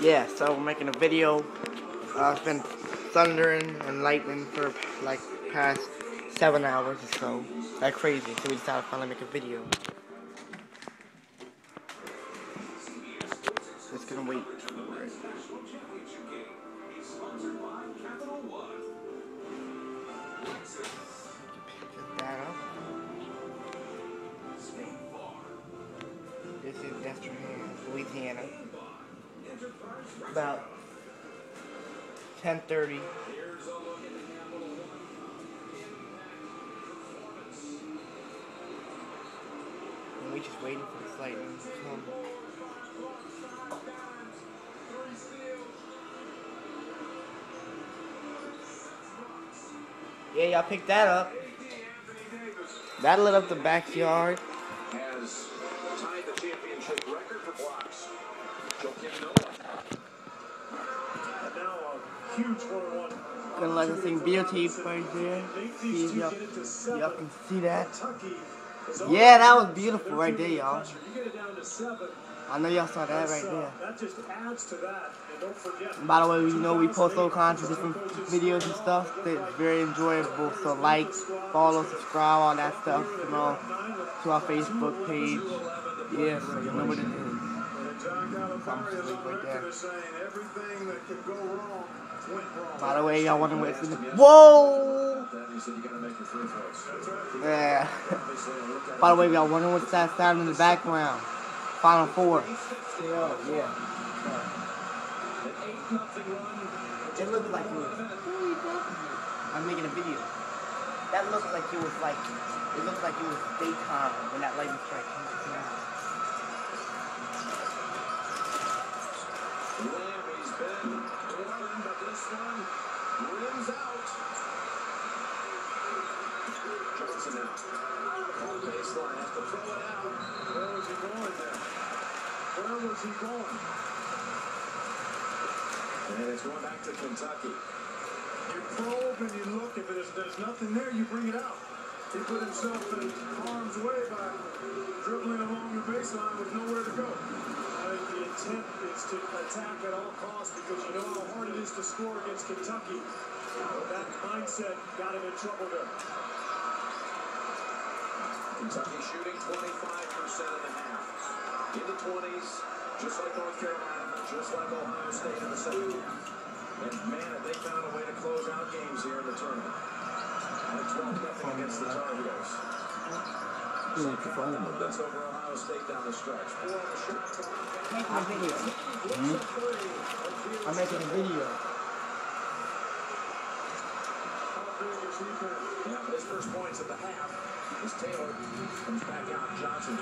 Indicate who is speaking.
Speaker 1: Yeah, so we're making a video. It's been thundering and lightning for like past 7 hours or so. Like crazy, so we decided to finally make a video. Just gonna wait for it. Pick that up. This is Destrehan, Louisiana. About 10:30. And we just waiting for this lightning to come. Yeah, y'all picked that up. That lit up the backyard.
Speaker 2: Has tied the championship record for blocks. And now a huge 1-1.
Speaker 1: Gonna let this thing videotape right there. See if y'all can see that. Yeah, that was beautiful right there, y'all. I know y'all saw that right there.
Speaker 2: That just adds to that. And don't forget.
Speaker 1: By the way, you know we post all kinds of different videos and stuff. It's very enjoyable. So like, follow, subscribe, all that stuff, you know, to our Facebook page. Yeah, so you know what it is. Right there. By the way, y'all wondering what's in the whoa! Yeah. By the way, y'all wondering what's that sound in the background? Final Four. Yeah. It looks like it was. I'm making a video. That looks like it was like. It looks like it was daytime when that lightning strike came out.
Speaker 2: He's been warned, but this one rims out. Johnson now. On baseline, has to throw it out. Where was he going there? Where was he going? And it's going back to Kentucky. You probe and you look. If there's nothing there, you bring it out. He put himself in harm's way by dribbling along the baseline with nowhere to go. I think the intent is to attack at all costs because you know how hard it is to score against Kentucky. But that mindset got him in trouble there. Kentucky shooting 25% in the half. In the 20s, just like North Carolina, just like Ohio State in the second half. And man, have they found a way to close out games here in the tournament. Like 12-0 against the Tar Heels. That's over Ohio State down the stretch.
Speaker 1: I'm making a video.
Speaker 2: Yeah, his first points at the half is Taylor. Comes back out. Johnson.